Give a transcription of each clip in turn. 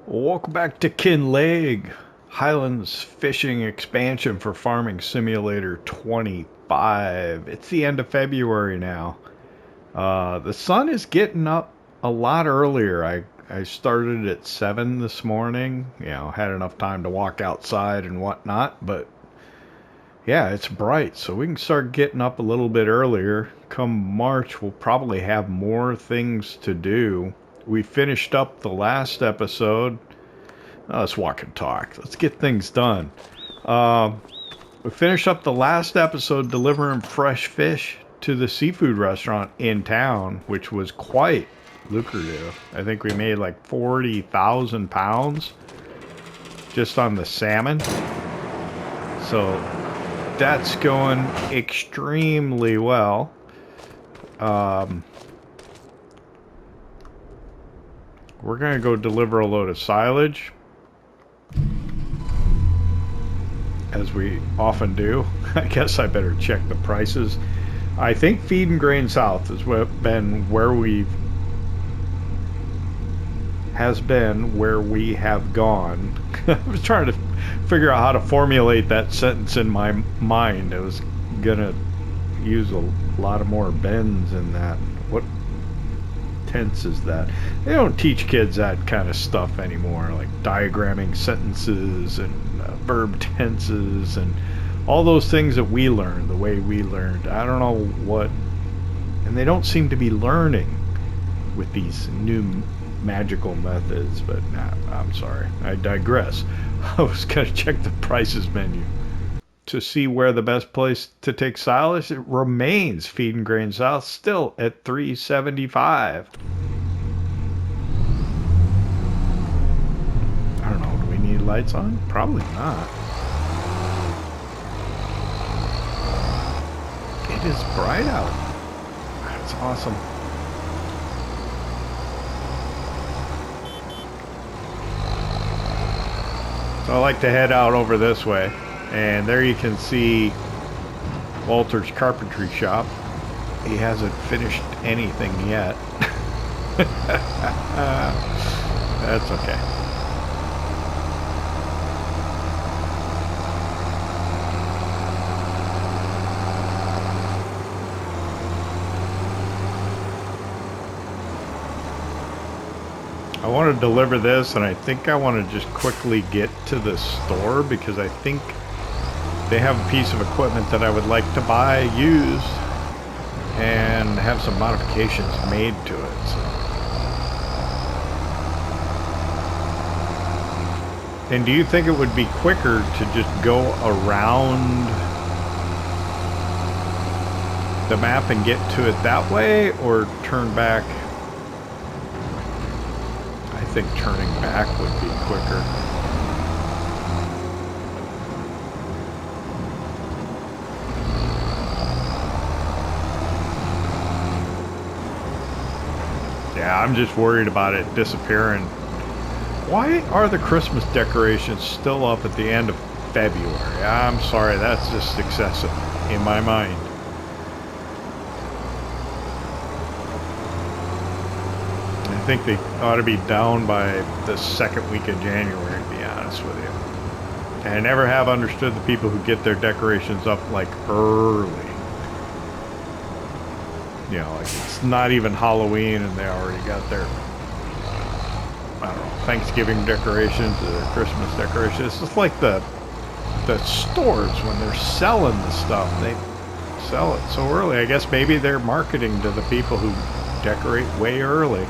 Welcome back to Kinlaig, Highlands fishing expansion for Farming Simulator 25. It's the end of February now. The sun is getting up a lot earlier. I started at 7 this morning, had enough time to walk outside and whatnot, but yeah, it's bright, so we can start getting up a little bit earlier. Come March, we'll probably have more things to do. We finished up the last episode. Let's walk and talk. Let's get things done. We finished up the last episode delivering fresh fish to the seafood restaurant in town, which was quite lucrative. I think we made like 40,000 pounds just on the salmon. So that's going extremely well. We're going to go deliver a load of silage, as we often do. I guess I better check the prices. I think Feed and Grain South has been where we have gone. I was trying to figure out how to formulate that sentence in my mind. I was going to use a lot of more bends in that. What tense is that? They don't teach kids that kind of stuff anymore, like diagramming sentences and verb tenses and all those things that we learned the way we learned. I don't know what, and they don't seem to be learning with these new magical methods, but nah, I'm sorry, I digress. I was gonna check the prices menu to see where the best place to take silage. It remains Feed and Grain South, still at $3.75. I don't know, do we need lights on? Probably not. It is bright out. That's awesome. So I like to head out over this way. And there you can see Walter's carpentry shop. He hasn't finished anything yet. That's okay. I want to deliver this, and I think I want to just quickly get to the store because I think they have a piece of equipment that I would like to buy used and have some modifications made to it. So. And do you think it would be quicker to just go around the map and get to it that way, or turn back? I think turning back would be quicker. Yeah, I'm just worried about it disappearing. Why are the Christmas decorations still up at the end of February? I'm sorry, that's just excessive in my mind. I think they ought to be down by the second week of January, to be honest with you. And I never have understood the people who get their decorations up like early. You know, like it's not even Halloween and they already got their, I don't know, Thanksgiving decorations or their Christmas decorations. It's just like the stores when they're selling the stuff, they sell it so early. I guess maybe they're marketing to the people who decorate way early.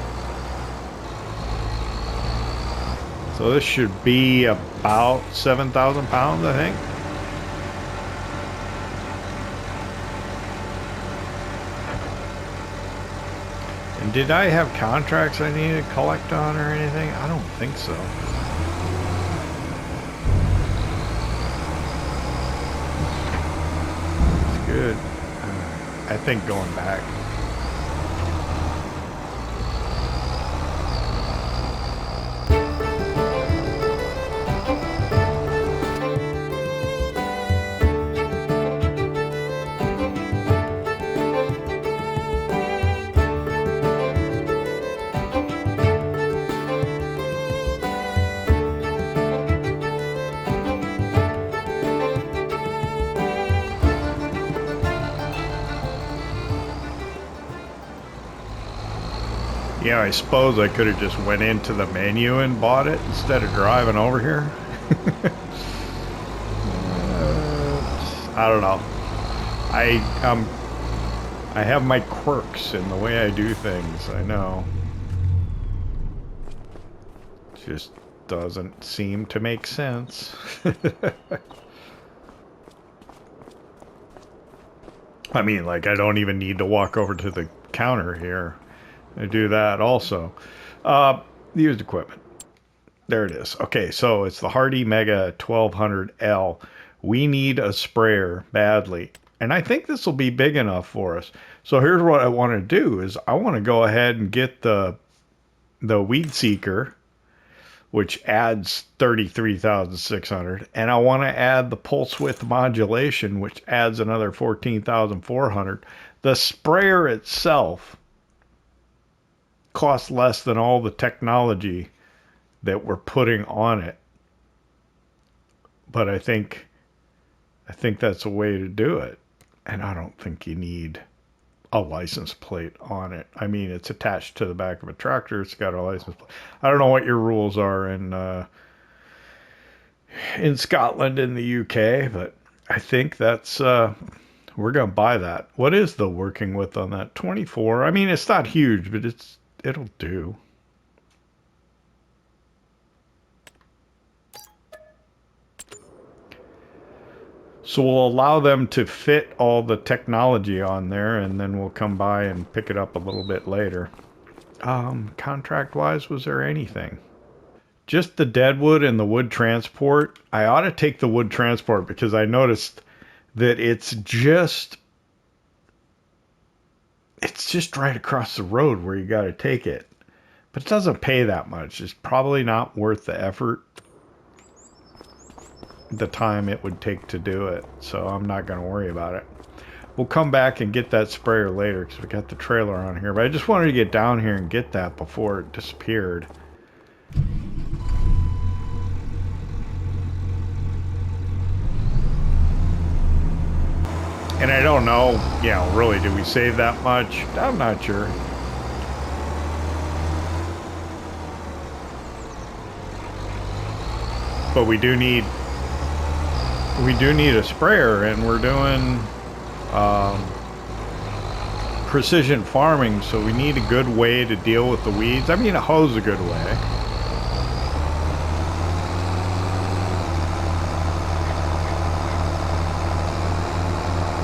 So this should be about 7,000 pounds, I think. And did I have contracts I needed to collect on or anything? I don't think so. It's good. I think going back. Yeah, I suppose I could have just went into the menu and bought it instead of driving over here. I don't know. I have my quirks in the way I do things, I know. Just doesn't seem to make sense. I mean, like, I don't even need to walk over to the counter here. I do that also. Used equipment. There it is. Okay, so it's the Hardy Mega 1200L. We need a sprayer badly. And I think this will be big enough for us. So here's what I want to do is I want to go ahead and get the Weed Seeker, which adds 33,600, and I want to add the pulse width modulation, which adds another 14,400. The sprayer itself costs less than all the technology that we're putting on it, but I think that's a way to do it. And I don't think you need a license plate on it. I mean, it's attached to the back of a tractor. It's got a license plate. I don't know what your rules are in Scotland and the UK, but I think that's we're gonna buy that. What is the working width on that? 24. I mean, it's not huge, but it'll do. So we'll allow them to fit all the technology on there, and then we'll come by and pick it up a little bit later. Contract-wise, was there anything? Just the deadwood and the wood transport. I ought to take the wood transport because I noticed that it's just right across the road where you got to take it. But it doesn't pay that much. It's probably not worth the effort, the time it would take to do it, so I'm not going to worry about it. We'll come back and get that sprayer later because we got the trailer on here, but I just wanted to get down here and get that before it disappeared. And I don't know, you know, really, do we save that much? I'm not sure. But we do need a sprayer, and we're doing precision farming, so we need a good way to deal with the weeds. I mean, a hose is a good way.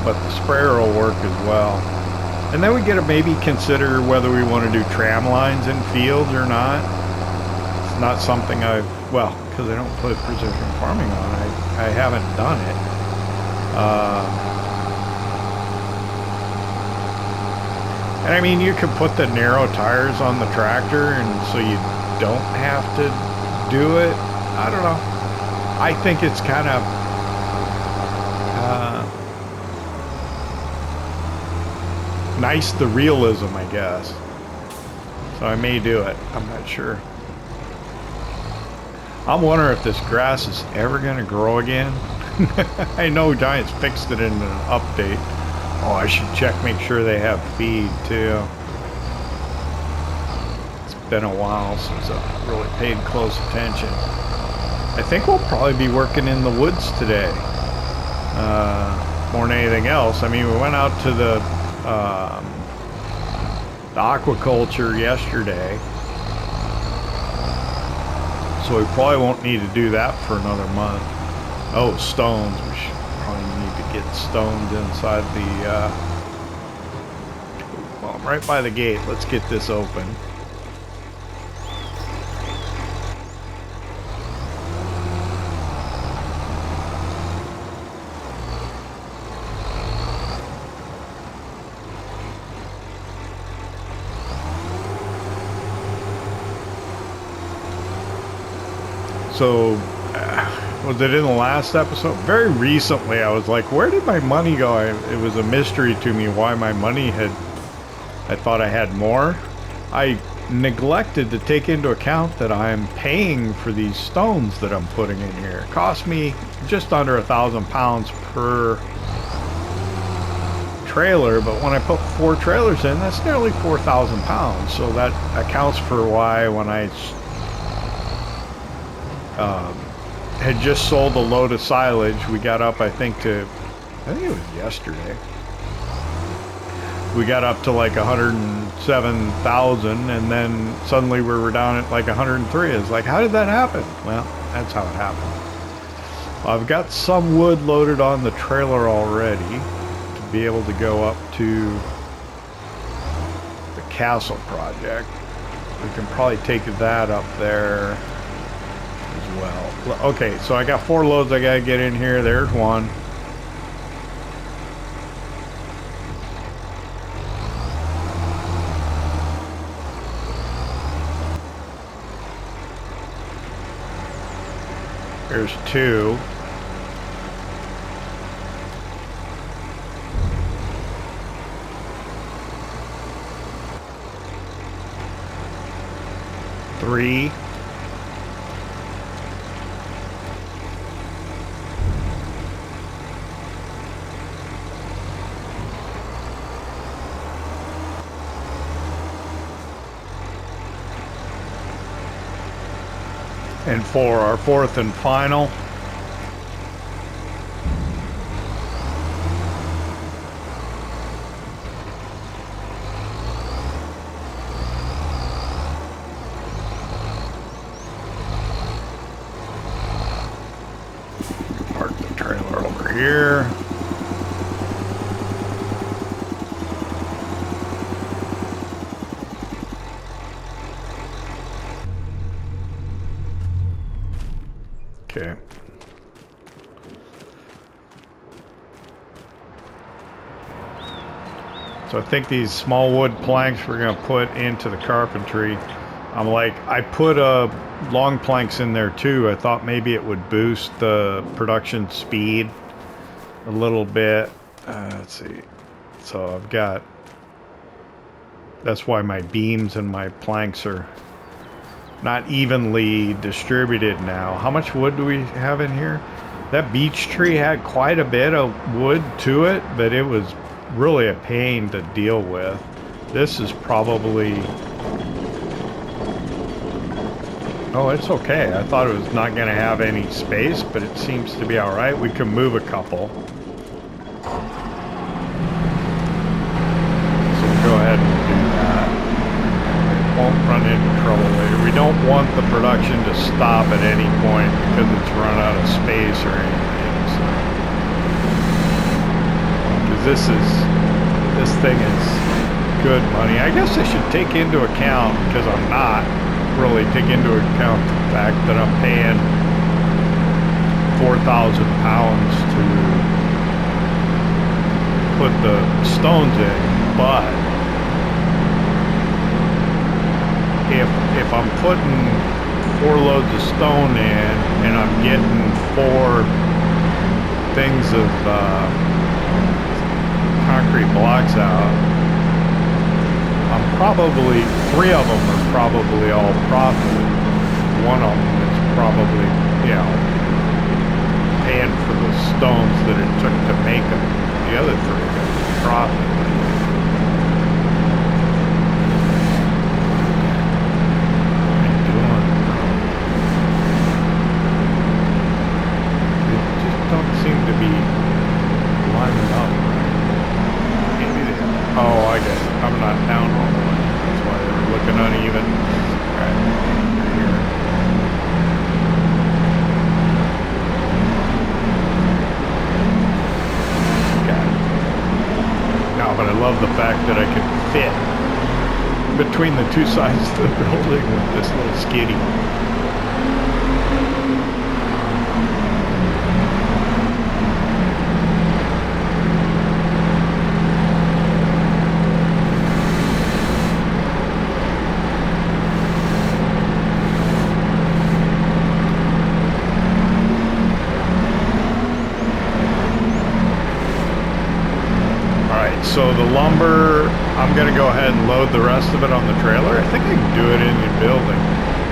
But the sprayer will work as well. And then we get to maybe consider whether we want to do tram lines in fields or not. It's not something well, because I don't put precision farming on, I haven't done it. And I mean, you could put the narrow tires on the tractor, and so you don't have to do it. I don't know. I think it's kind of nice, the realism, I guess. So I may do it. I'm not sure. I'm wondering if this grass is ever going to grow again. I know Giants fixed it in an update. Oh, I should check, make sure they have feed too. It's been a while since I've really paid close attention. I think we'll probably be working in the woods today. More than anything else. I mean, we went out to the aquaculture yesterday. So we probably won't need to do that for another month. Oh, stones. We should probably need to get stones inside the... well, I'm right by the gate. Let's get this open. So, was it in the last episode? Very recently, I was like, where did my money go? It was a mystery to me why my money I thought I had more. I neglected to take into account that I'm paying for these stones that I'm putting in here. It cost me just under £1,000 per trailer, but when I put 4 trailers in, that's nearly 4,000 pounds. So that accounts for why when I had just sold a load of silage, we got up, I think it was yesterday. We got up to like 107,000, and then suddenly we were down at like 103. It's like, how did that happen? Well, that's how it happened. I've got some wood loaded on the trailer already to be able to go up to the castle project. We can probably take that up there as well. Okay, so I got 4 loads I gotta get in here. There's one. There's 2. Three. And 4, our 4th and final. Park the trailer over here. Okay. So I think these small wood planks we're going to put into the carpentry. I put long planks in there too. I thought maybe it would boost the production speed a little bit. Let's see. So I've got, that's why my beams and my planks are not evenly distributed now. How much wood do we have in here? That beech tree had quite a bit of wood to it, but it was really a pain to deal with. This is probably, oh, it's okay. I thought it was not going to have any space, but it seems to be all right. We can move a couple. So we'll go ahead and do that. Won't run into trouble later. We don't want the production to stop at any point because it's run out of space or anything. So, because this thing is good money. I guess I should take into account, because I'm not really taking into account the fact that I'm paying 4,000 pounds to put the stones in, but if I'm putting 4 loads of stone in and I'm getting 4 things of concrete blocks out, I'm probably, 3 of them are probably all profit. 1 of them is probably, you know, paying for the stones that it took to make them. The other 3 are profit. Seem to be lining up. Maybe they, oh, I guess I'm not down all the way. That's why they're looking uneven. Alright, here. Got it. No, but I love the fact that I can fit between the 2 sides of the building with this little skiddy. So the lumber, I'm going to go ahead and load the rest of it on the trailer. I think I can do it in the building.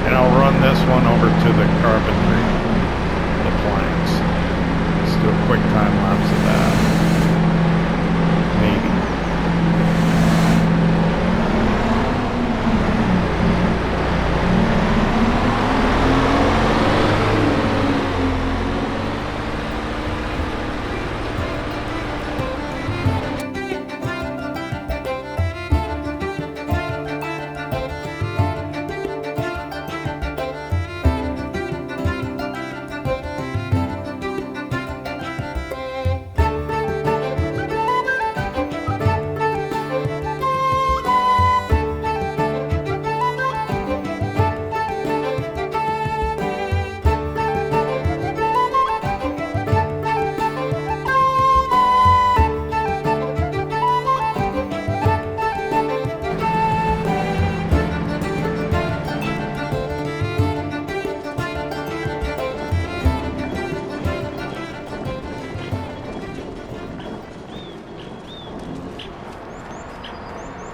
And I'll run this one over to the carpentry, the planks. Let's do a quick time lapse of that. Maybe.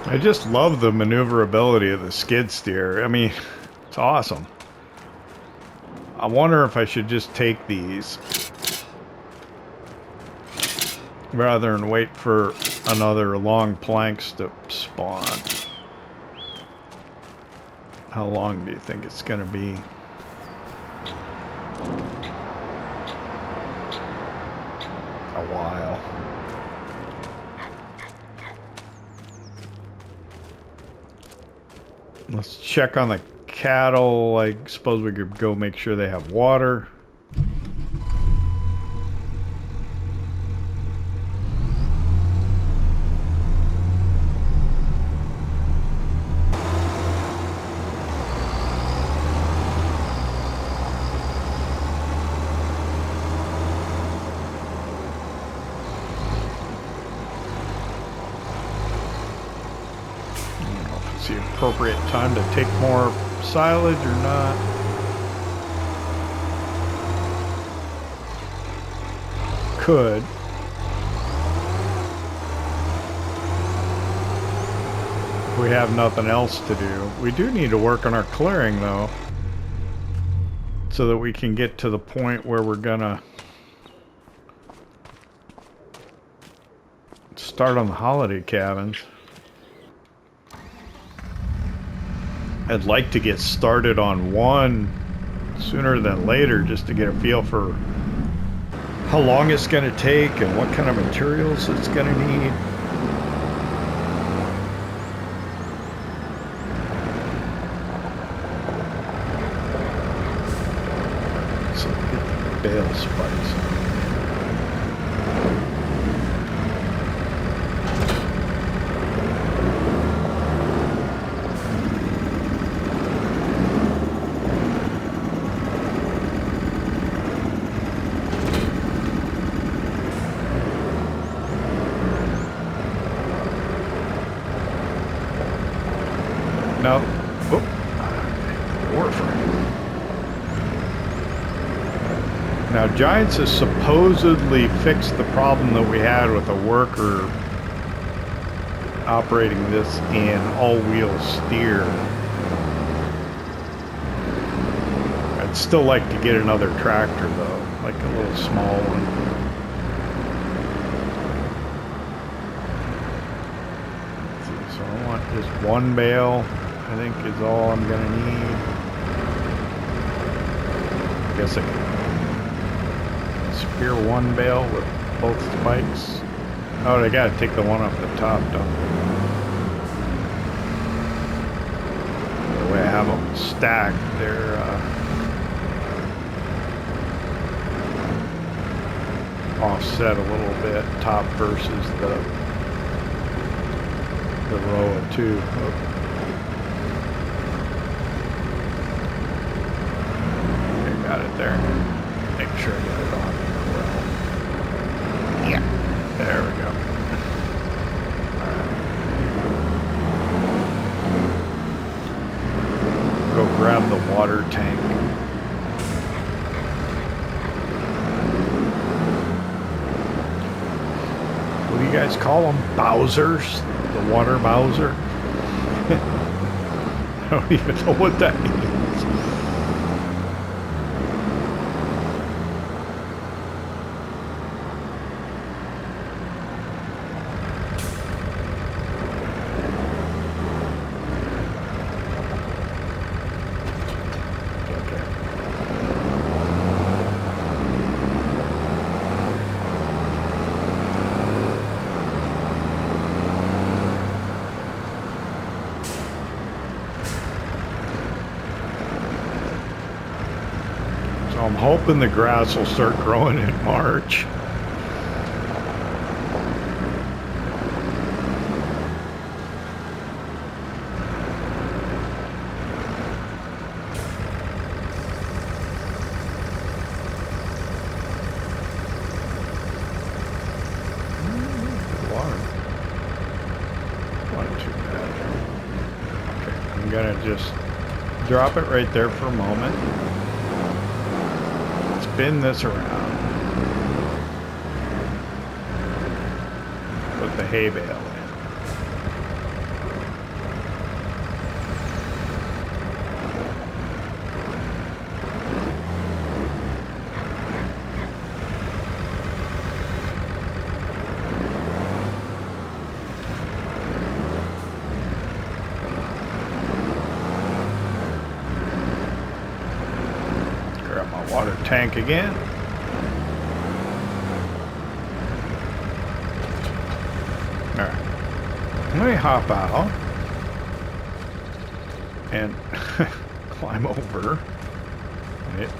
I just love the maneuverability of the skid steer. I mean, it's awesome. I wonder if I should just take these rather than wait for another long planks to spawn. How long do you think it's going to be? A while. Let's check on the cattle. I suppose we could go make sure they have water. The appropriate time to take more silage or not. Could. If we have nothing else to do. We do need to work on our clearing though, so that we can get to the point where we're gonna start on the holiday cabins. I'd like to get started on one sooner than later just to get a feel for how long it's going to take and what kind of materials it's going to need. So get the bale spice. No. Oh. Now, Giants has supposedly fixed the problem that we had with a worker operating this in all-wheel steer. I'd still like to get another tractor, though, like a little small one. So I want just one bale. I think is all I'm gonna need. I guess I can spear one bale with both spikes. Oh, I gotta take the one off the top, don't I? The way I have them stacked, they're offset a little bit, top versus the row of two. Oh. Got it there. Make sure I get it on here well. Yeah. There we go. Alright. Go grab the water tank. What do you guys call them? Bowsers? The water Bowser? I don't even know what that means. I'm hoping the grass will start growing in March. Water. Wasn't too bad. Okay, I'm gonna just drop it right there for a moment. Spin this around. Put the hay bale in. tank again. Alright. Let me hop out and climb over. And it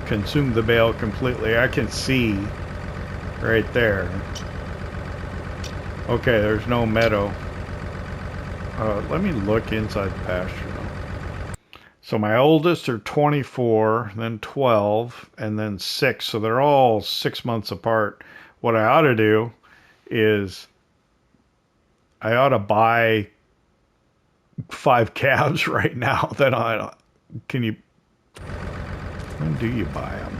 consumed the bale completely. I can see right there. Okay, there's no meadow. Let me look inside the pasture though. So my oldest are 24, then 12, and then 6. So they're all 6 months apart. What I ought to do is I ought to buy 5 calves right now. Then can you? When do you buy them?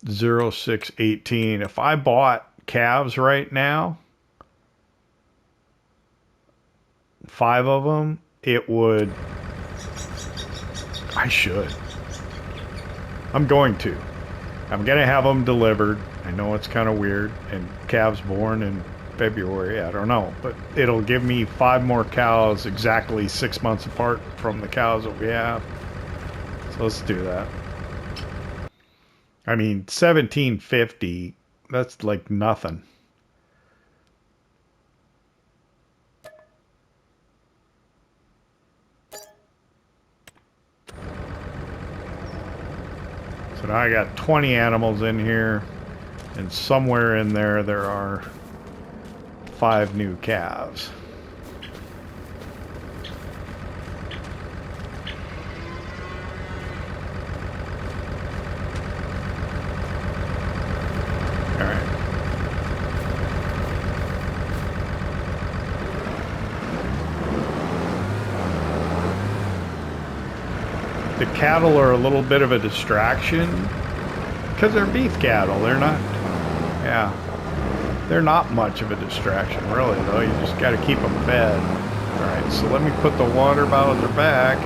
(0618). If I bought calves right now, 5 of them, it would. I should. I'm going to. I'm gonna have them delivered. I know it's kind of weird, and calves born in February. I don't know, but it'll give me 5 more cows exactly 6 months apart from the cows that we have. So let's do that. I mean, 1750. That's like nothing. So now I got 20 animals in here, and somewhere in there there are 5 new calves. All right. The cattle are a little bit of a distraction because they're beef cattle. They're not, yeah, they're not much of a distraction really though. You just got to keep them fed. All right, so let me put the water bottles back.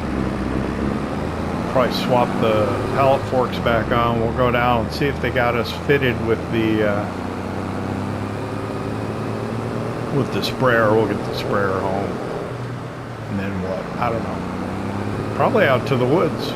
Probably swap the pallet forks back on. We'll go down and see if they got us fitted with the sprayer. We'll get the sprayer home, and then what? I don't know. Probably out to the woods.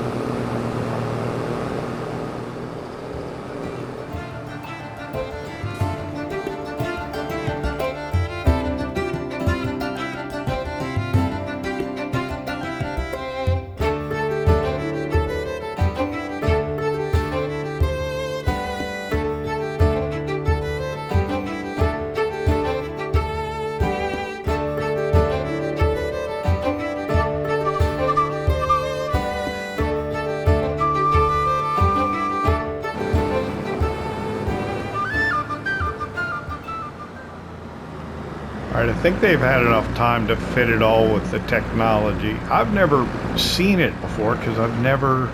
Alright, I think they've had enough time to fit it all with the technology. I've never seen it before because I've never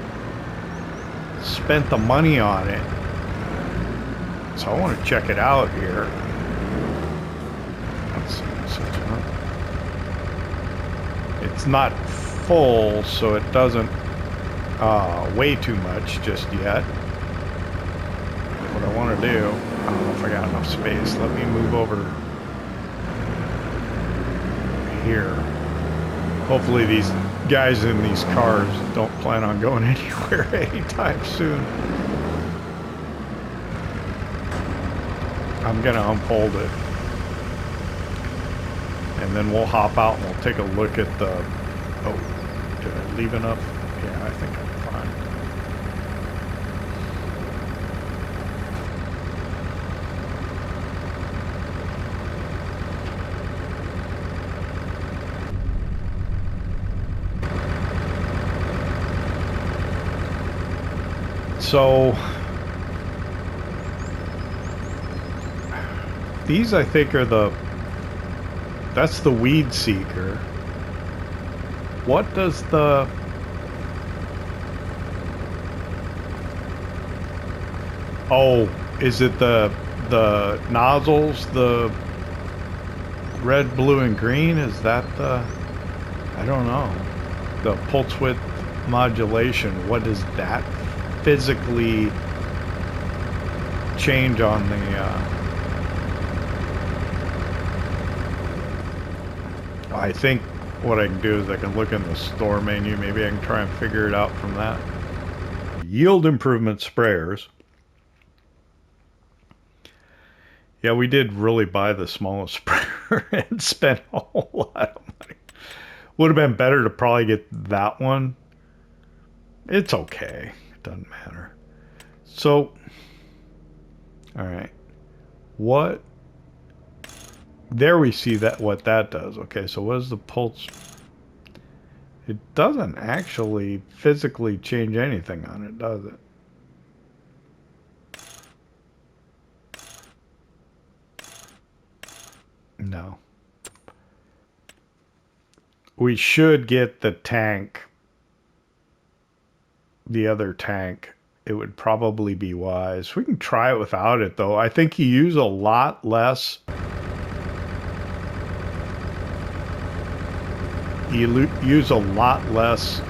spent the money on it. So I want to check it out here. Let's see. It's not full, so it doesn't weigh too much just yet. What I want to do, I don't know if I got enough space. Let me move over here. Hopefully these guys in these cars don't plan on going anywhere anytime soon. I'm gonna unfold it and then we'll hop out and we'll take a look at the, oh, did I leave enough? Yeah, I think I'm fine. So these I think are that's the weed seeker. What does the is it the nozzles, the red, blue, and green? Is that the, I don't know, the pulse width modulation? What does that physically change on the I think what I can do is I can look in the store menu. Maybe I can try and figure it out from that. Yield improvement sprayers. Yeah, we did really buy the smallest sprayer and spent a whole lot of money. Would have been better to probably get that one. It's okay. It doesn't matter. So, all right. What? There we see that what that does. Okay, so what is the pulse? It doesn't actually physically change anything on it, does it? No. We should get the tank, the other tank. It would probably be wise. We can try it without it, though. I think you use a lot less. You use a lot less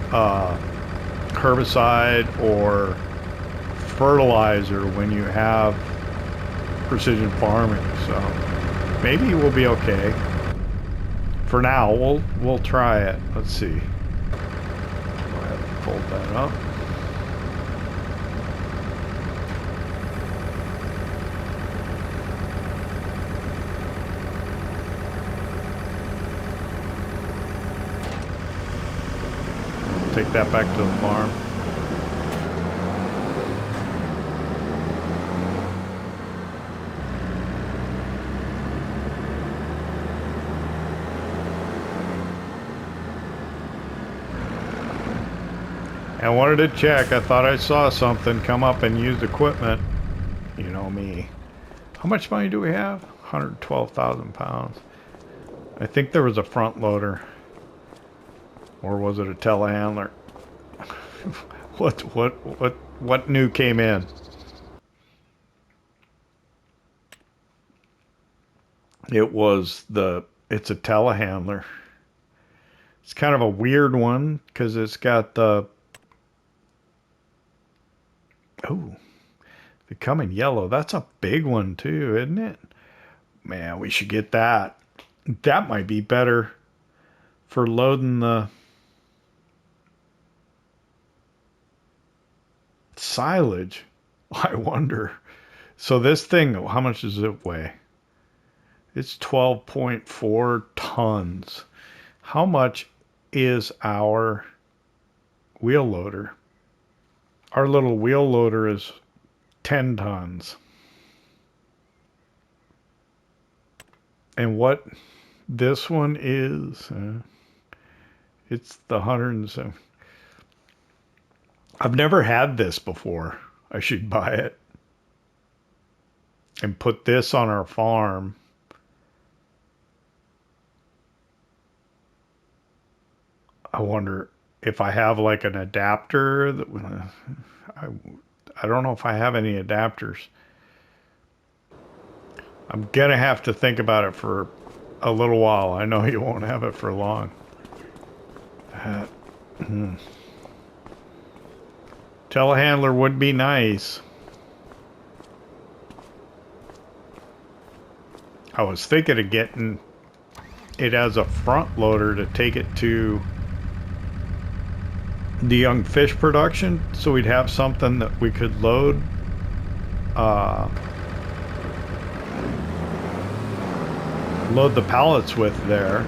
herbicide or fertilizer when you have precision farming. So maybe we'll be okay. For now, we'll try it. Let's see. Go ahead and fold that up. Take that back to the farm. I wanted to check. I thought I saw something come up and used equipment. You know me. How much money do we have? 112,000 pounds. I think there was a front loader. Or was it a telehandler? What new came in? It's a telehandler. It's kind of a weird one because it's got the, oh, they come in yellow. That's a big one too, isn't it? Man, we should get that. That might be better for loading the silage. I wonder. So this thing, how much does it weigh? It's 12.4 tons. How much is our wheel loader? Our little wheel loader is 10 tons. And what this one is, it's the 107. I've never had this before. I should buy it and put this on our farm. I wonder if I have like an adapter. I don't know if I have any adapters. I'm gonna have to think about it for a little while. I know you won't have it for long. Telehandler would be nice. I was thinking of getting it as a front loader to take it to the young fish production, so we'd have something that we could load load the pallets with there.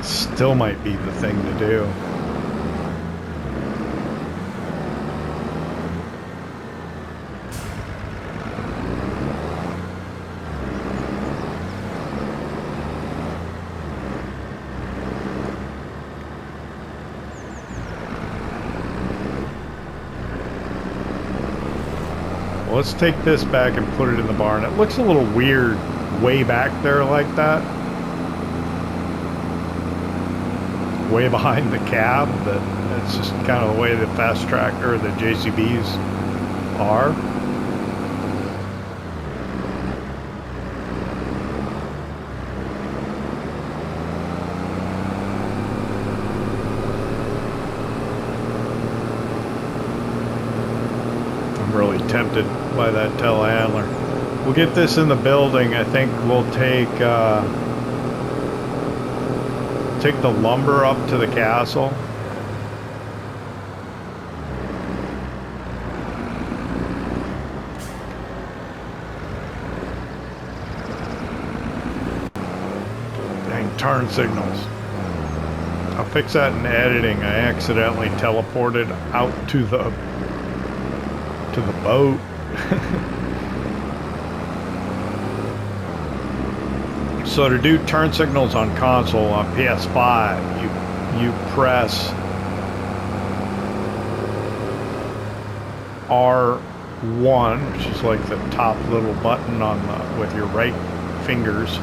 Still might be the thing to do. Let's take this back and put it in the barn. It looks a little weird way back there like that. Way behind the cab. That's just kind of the way the fast track or the JCBs are. I'm really tempted by that telehandler. We'll get this in the building. I think we'll take take the lumber up to the castle. Dang, turn signals. I'll fix that in editing. I accidentally teleported out to the boat. So to do turn signals on console on PS5, you press R1, which is like the top little button on with your right fingers,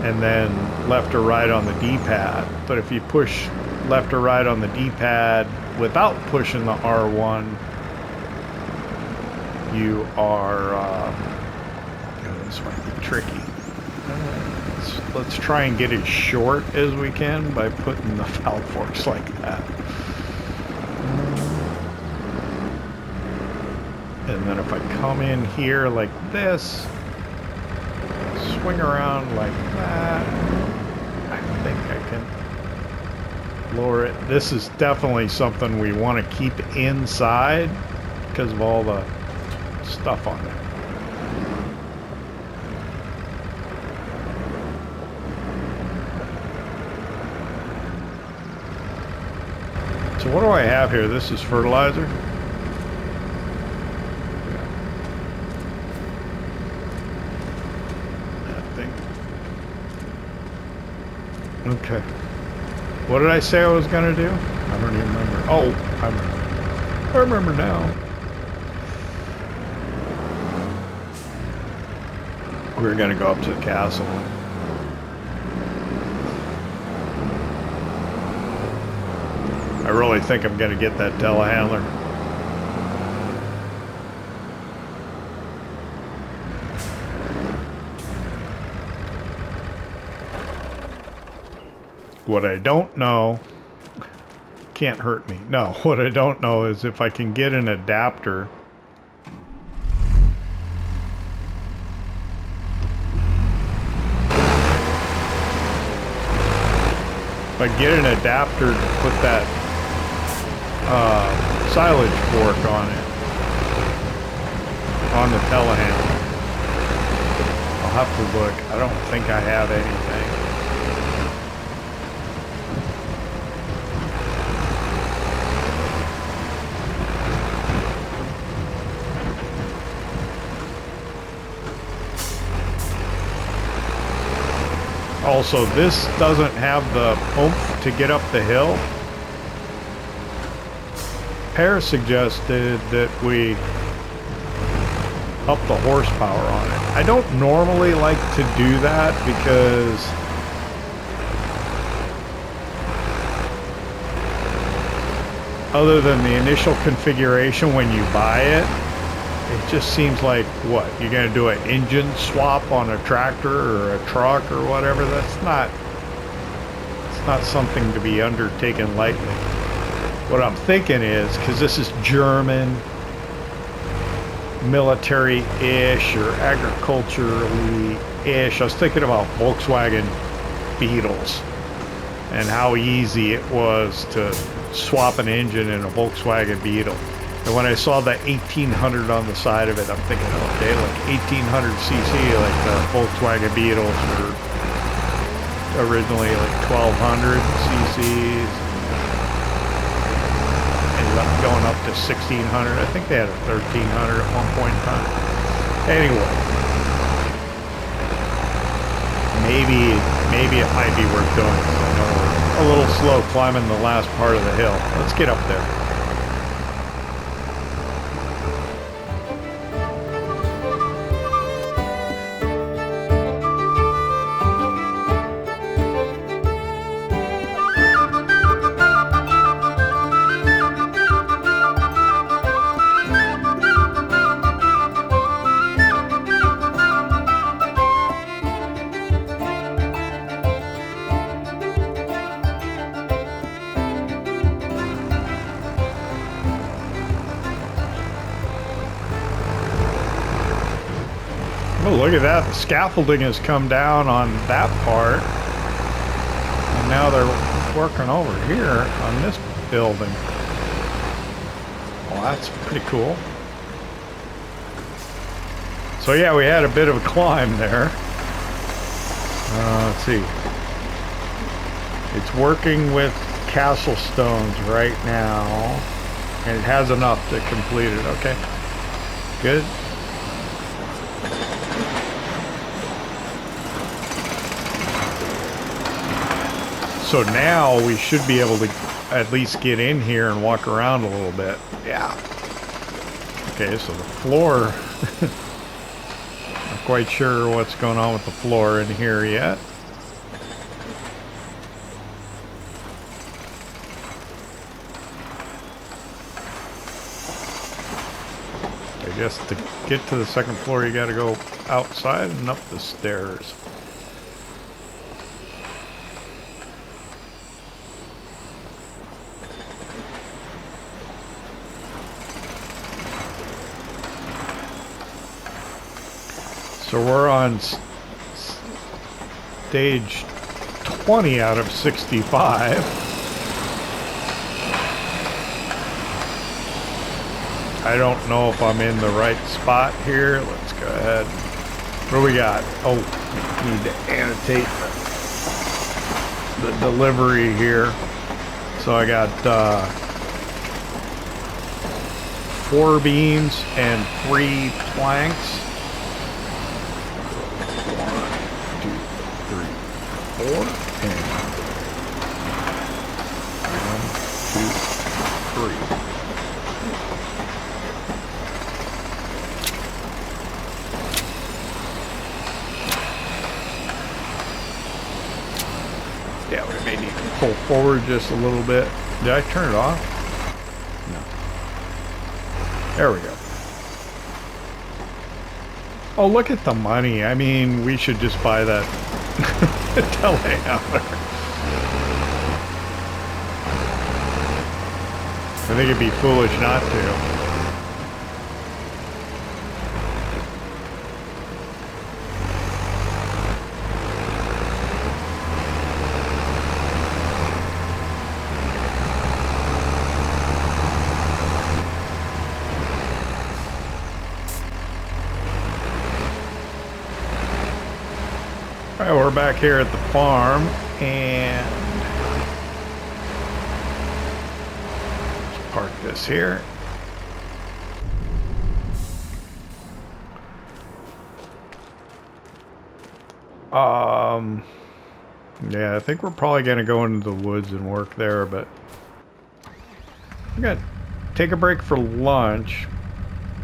and then left or right on the D-pad. But if you push left or right on the D-pad without pushing the R1, you are this might be tricky. Let's try and get as short as we can by putting the valve forks like that. And then if I come in here like this, swing around like that, I think I can lower it. This is definitely something we want to keep inside because of all the stuff on it. So what do I have here? This is fertilizer. That thing. Okay. What did I say I was going to do? I don't even remember. Oh, I remember now. We're going to go up to the castle. I really think I'm going to get that telehandler. What I don't know can't hurt me. No, what I don't know is if I can get an adapter. If I get an adapter to put that silage fork on it, on the telehandler. I'll have to look. I don't think I have anything. Also, this doesn't have the oomph to get up the hill. Pear suggested that we up the horsepower on it. I don't normally like to do that because other than the initial configuration when you buy it, it just seems like, what, you're going to do an engine swap on a tractor or a truck or whatever? It's not something to be undertaken lightly. What I'm thinking is, because this is German, military-ish or agriculturally-ish, I was thinking about Volkswagen Beetles and how easy it was to swap an engine in a Volkswagen Beetle. And when I saw the 1800 on the side of it, I'm thinking, okay, like 1800 cc, like the Volkswagen Beetles were originally like 1200 cc's. Ended up going up to 1600. I think they had a 1300 at one point in time. Anyway, maybe it might be worth doing. I know we're a little slow climbing the last part of the hill. Let's get up there. Oh, look at that. The scaffolding has come down on that part. And now they're working over here on this building. Well, that's pretty cool. So yeah, we had a bit of a climb there. Let's see. It's working with castle stones right now, and it has enough to complete it. Okay, good. So now we should be able to at least get in here and walk around a little bit. Yeah. Okay, so the floor, not quite sure what's going on with the floor in here yet. I guess to get to the second floor you gotta go outside and up the stairs. So we're on stage 20 out of 65. I don't know if I'm in the right spot here. Let's go ahead. What do we got? Oh, need to annotate the delivery here. So I got 4 beams and 3 planks. 4 and 1, 2, 3. Yeah, we may need to pull forward just a little bit. Did I turn it off? No. There we go. Oh, look at the money. I mean, we should just buy that telehandler. I think it'd be foolish not to. Alright, we're back here at the farm, and let's park this here. Yeah, I think we're probably gonna go into the woods and work there, but I'm gonna take a break for lunch.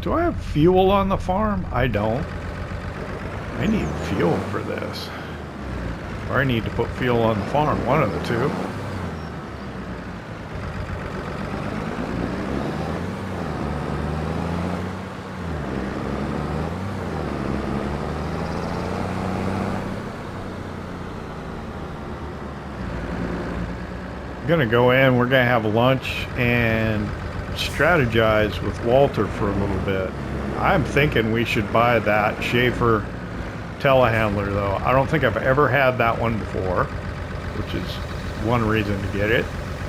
Do I have fuel on the farm? I don't. I need fuel for this. Or I need to put fuel on the farm, one of the two. I'm gonna go in, we're gonna have lunch and strategize with Walter for a little bit. I'm thinking we should buy that Schaefer telehandler though. I don't think I've ever had that one before, which is one reason to get it.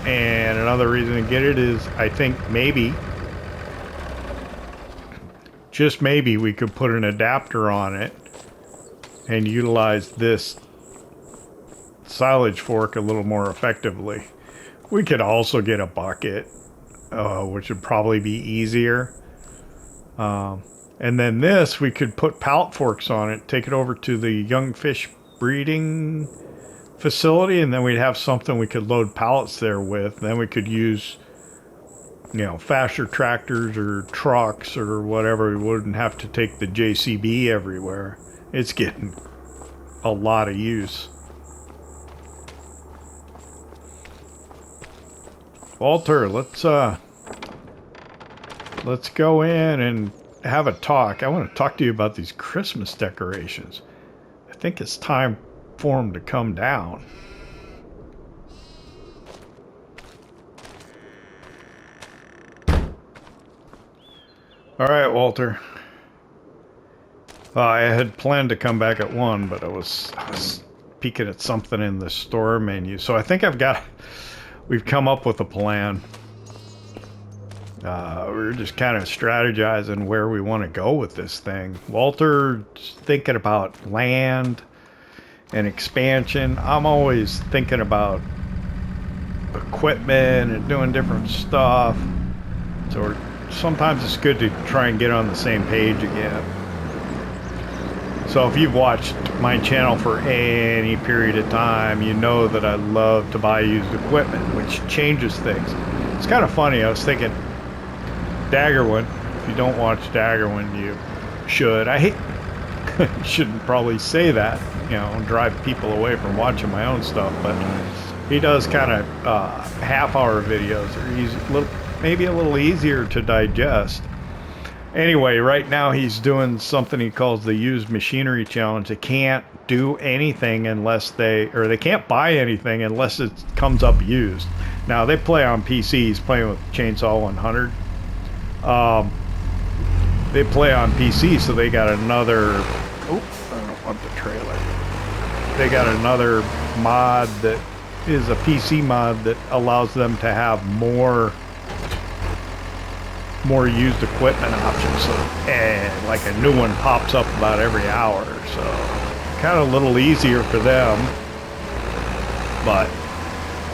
And another reason to get it is I think maybe, just maybe, we could put an adapter on it and utilize this silage fork a little more effectively. We could also get a bucket, which would probably be easier. And then this, we could put pallet forks on it, take it over to the young fish breeding facility, and then we'd have something we could load pallets there with. Then we could use, you know, faster tractors or trucks or whatever. We wouldn't have to take the JCB everywhere. It's getting a lot of use. Walter, let's go in and have a talk. I want to talk to you about these Christmas decorations. I think it's time for them to come down. All right, Walter. I had planned to come back at 1, but I was peeking at something in the store menu. So I think we've come up with a plan. We're just kind of strategizing where we want to go with this thing. Walter's thinking about land and expansion. I'm always thinking about equipment and doing different stuff. So sometimes it's good to try and get on the same page again. So if you've watched my channel for any period of time, you know that I love to buy used equipment, which changes things. It's kind of funny. I was thinking, Daggerwin. If you don't watch Daggerwin, you should. I hate. Shouldn't probably say that, you know, and drive people away from watching my own stuff. But he does kind of half-hour videos, or maybe a little easier to digest. Anyway, right now he's doing something he calls the used machinery challenge. They can't do anything unless they can't buy anything unless it comes up used. Now they play on PC. He's playing with Chainsaw 100. They play on PC, so they got another. Oh, I don't want the trailer. They got another mod that is a PC mod that allows them to have more used equipment options, so, and like a new one pops up about every hour, so kind of a little easier for them. But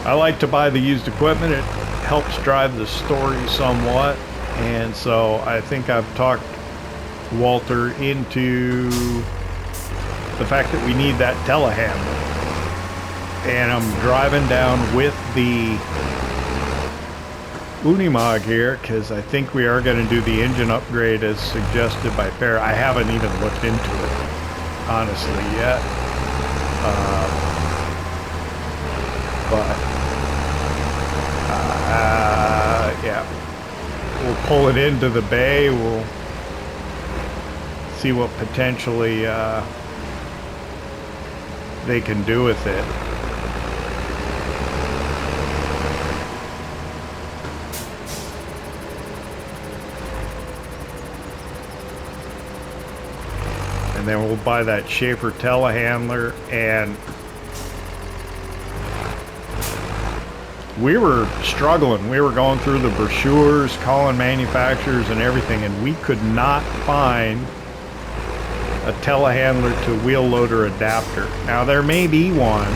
I like to buy the used equipment. It helps drive the story somewhat, and so I think I've talked Walter into the fact that we need that telehandler, and I'm driving down with the Unimog here because I think we are going to do the engine upgrade as suggested by Pear. I haven't even looked into it honestly yet, but yeah, we'll pull it into the bay. We'll see what potentially they can do with it. And then we'll buy that Schaefer telehandler, and we were struggling. We were going through the brochures, calling manufacturers and everything, and we could not find a telehandler to wheel loader adapter. Now there may be one,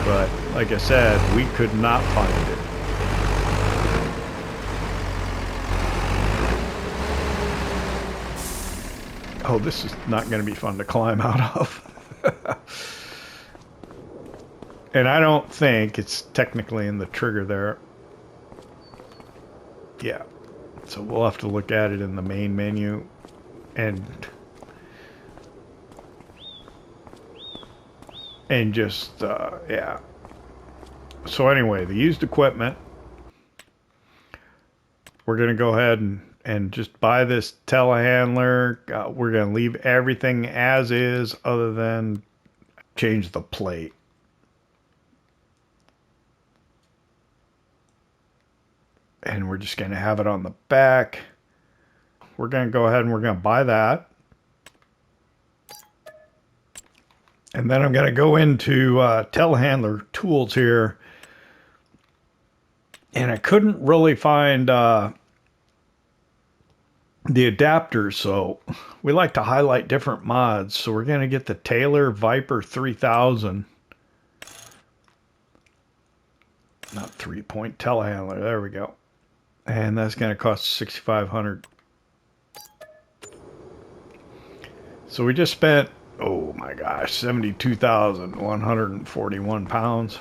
but like I said, we could not find it. Oh, this is not going to be fun to climb out of. And I don't think it's technically in the trigger there. Yeah. So we'll have to look at it in the main menu. And just, yeah. So anyway, the used equipment. We're going to go ahead and just buy this telehandler. We're going to leave everything as is other than change the plate. And we're just going to have it on the back. We're going to go ahead and we're going to buy that. And then I'm going to go into telehandler tools here. And I couldn't really find the adapters, so we like to highlight different mods. So we're going to get the Taylor Viper 3000. Not 3-point telehandler. There we go. And that's going to cost $6,500. So we just spent, oh my gosh, 72,141 pounds.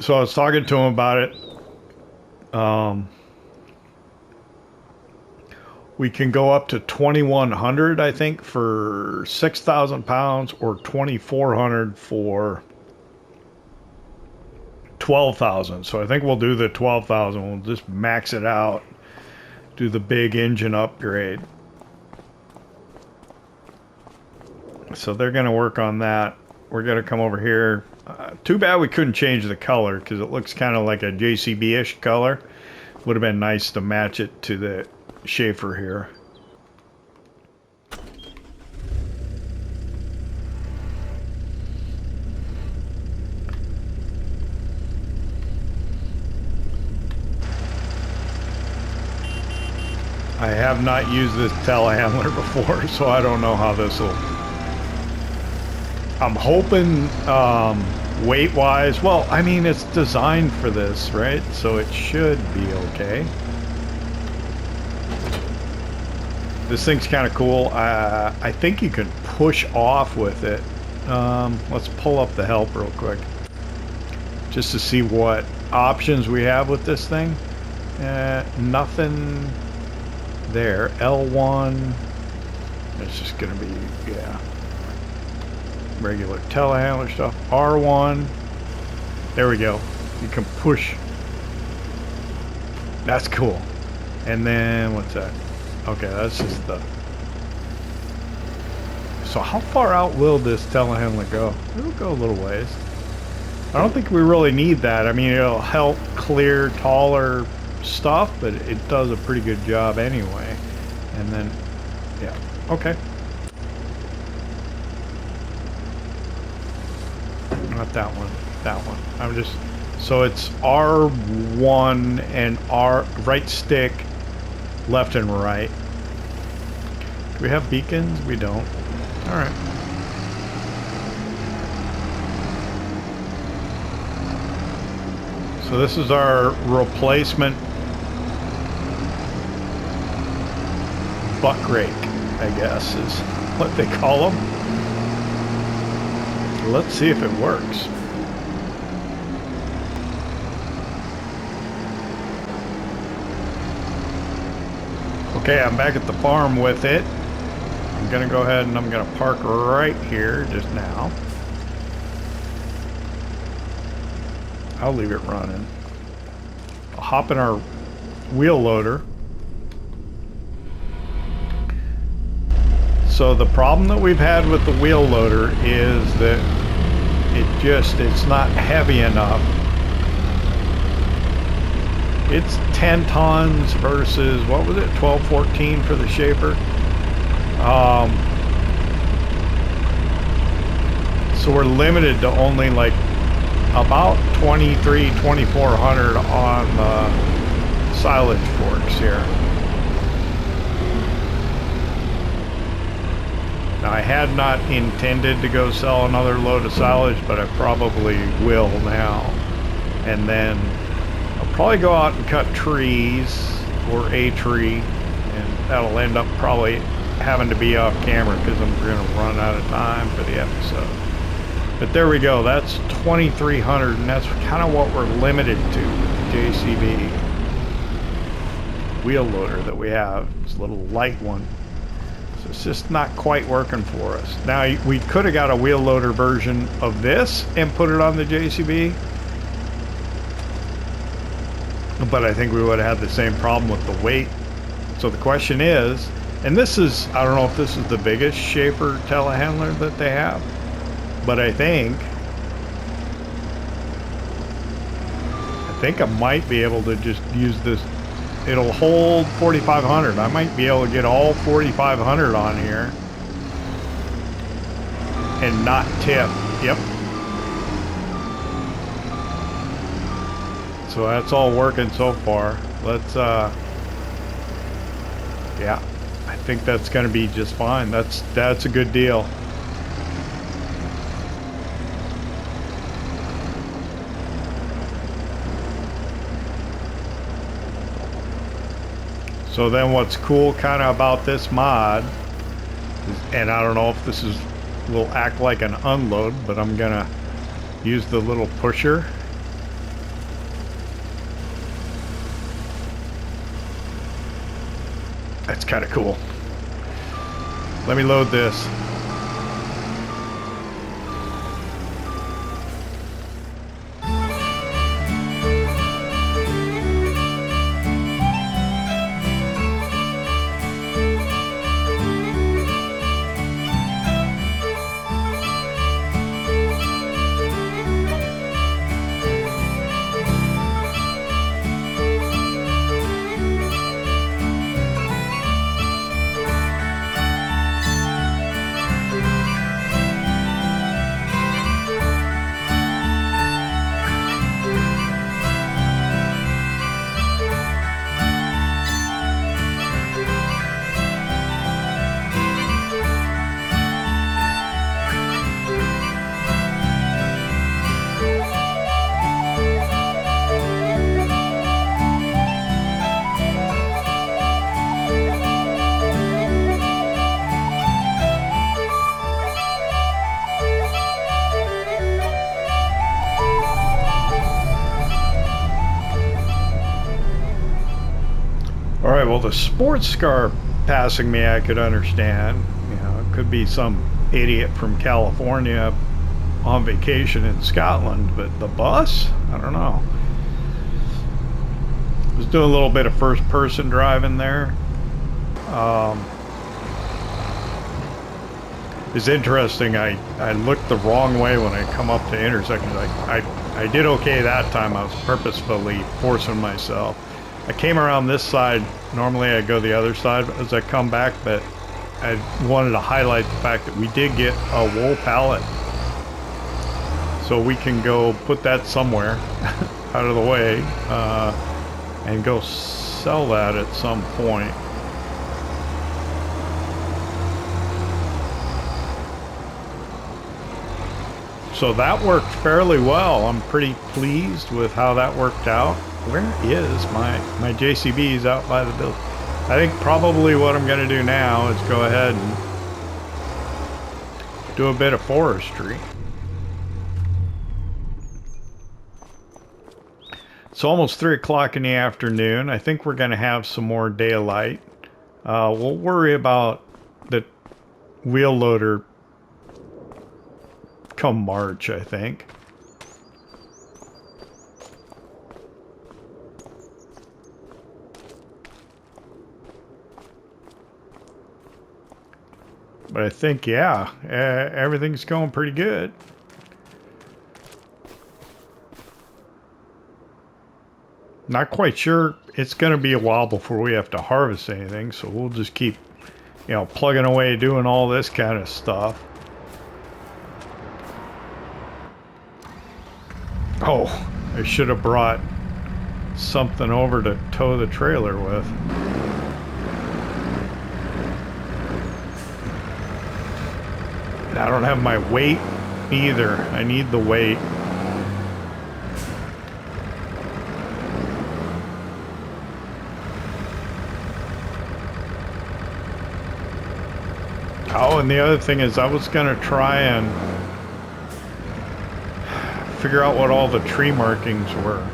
So I was talking to him about it. We can go up to 2,100, I think, for 6,000 pounds, or 2,400 for 12,000. So I think we'll do the 12,000. We'll just max it out, do the big engine upgrade. So they're going to work on that. We're going to come over here. Too bad we couldn't change the color because it looks kind of like a JCB-ish color. Would have been nice to match it to the Schaefer here. I have not used this telehandler before, so I don't know how this will... I'm hoping weight-wise, well, I mean, it's designed for this, right? So it should be okay. This thing's kind of cool. I think you can push off with it. Let's pull up the help real quick, just to see what options we have with this thing. Nothing there. L1, it's just gonna be, yeah, regular telehandler stuff. R1, there we go. You can push. That's cool. And then what's that? Okay, that's just the... So how far out will this telehandler go? It'll go a little ways. I don't think we really need that. I mean, it'll help clear taller stuff, but it does a pretty good job anyway. And then, yeah, okay. Not that one, that one. I'm just, so it's R1 and R, right stick, left and right. Do we have beacons? We don't. All right. So this is our replacement buck rake, I guess is what they call them. Let's see if it works. Okay, I'm back at the farm with it. I'm gonna go ahead and I'm gonna park right here just now. I'll leave it running. I'll hop in our wheel loader. So the problem that we've had with the wheel loader is that it's not heavy enough. It's 10 tons versus, what was it, 12, 14 for the Schaefer. So we're limited to only like about 2,400 on the silage forks here. Now, I had not intended to go sell another load of silage, but I probably will now. And then I'll probably go out and cut trees, or a tree, and that'll end up probably having to be off camera because I'm going to run out of time for the episode. But there we go, that's 2,300, and that's kind of what we're limited to with the JCB wheel loader that we have. It's a little light one. So it's just not quite working for us. Now, we could have got a wheel loader version of this and put it on the JCB, but I think we would have had the same problem with the weight. So the question is, and this is, I don't know if this is the biggest Schaefer telehandler that they have, but I think I might be able to just use this. It'll hold 4,500. I might be able to get all 4,500 on here and not tip. Yep. So that's all working so far. Let's, yeah, I think that's going to be just fine. That's a good deal. So then what's cool kind of about this mod is, and I don't know if this will act like an unload, but I'm gonna use the little pusher. That's kind of cool. Let me load this. well, the sports car passing me I could understand. You know, it could be some idiot from California on vacation in Scotland, but the bus? I don't know. I was doing a little bit of first-person driving there. It's interesting, I looked the wrong way when I come up to intersections. I did okay that time. I was purposefully forcing myself. I came around this side. Normally I go the other side as I come back, but I wanted to highlight the fact that we did get a wool pallet. So we can go put that somewhere out of the way and go sell that at some point. So that worked fairly well. I'm pretty pleased with how that worked out. Where is my JCB's out by the building? I think probably what I'm going to do now is go ahead and do a bit of forestry. It's almost 3 o'clock in the afternoon. I think we're going to have some more daylight. We'll worry about the wheel loader come March, I think. But I think, yeah, everything's going pretty good. Not quite sure. It's going to be a while before we have to harvest anything, so we'll just keep, you know, plugging away doing all this kind of stuff. Oh, I should have brought something over to tow the trailer with. I don't have my weight either. I need the weight. Oh, and the other thing is I was going to try and figure out what all the tree markings were.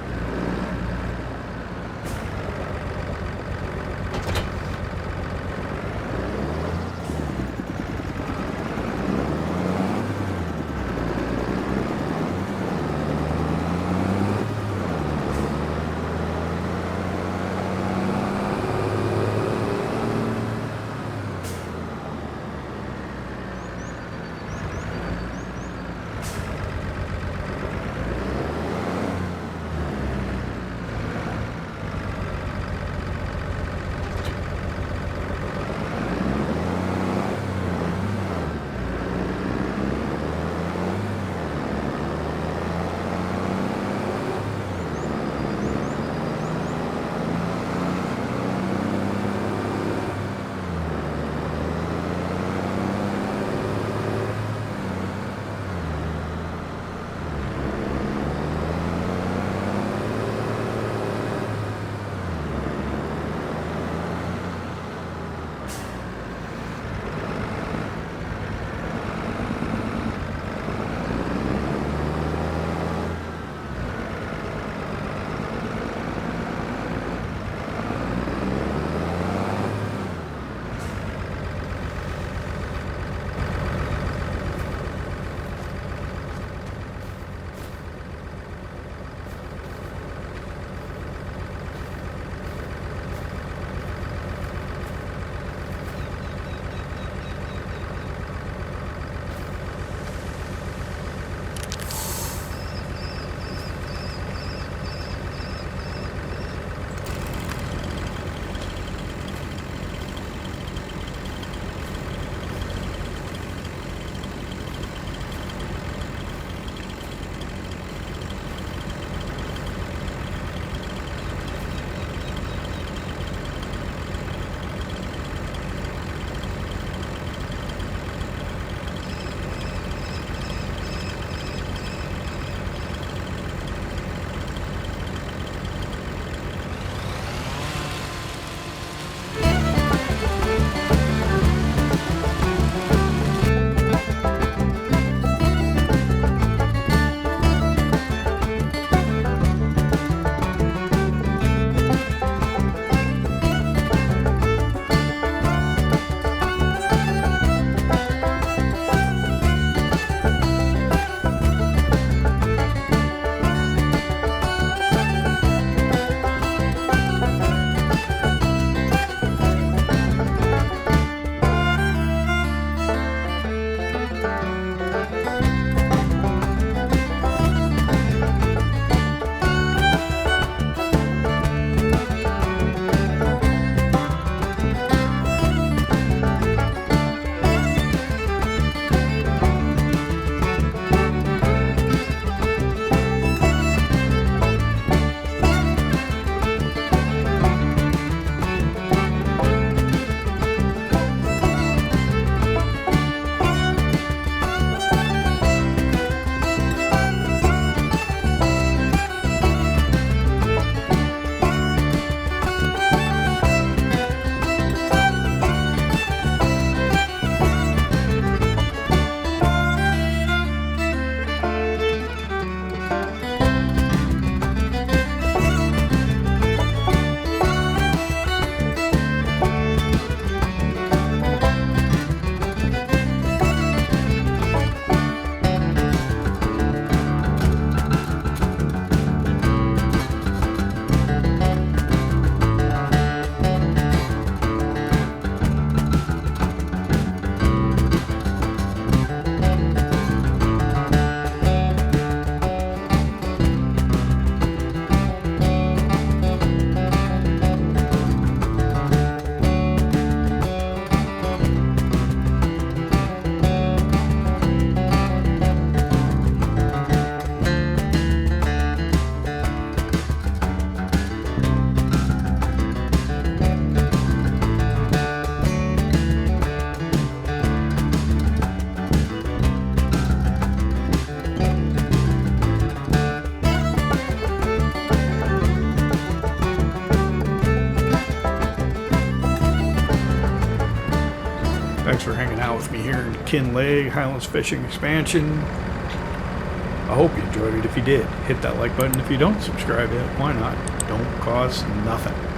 Kinlaig Highlands fishing expansion. I hope you enjoyed it. If you did, hit that like button. If you don't subscribe yet, why not? Don't cost nothing.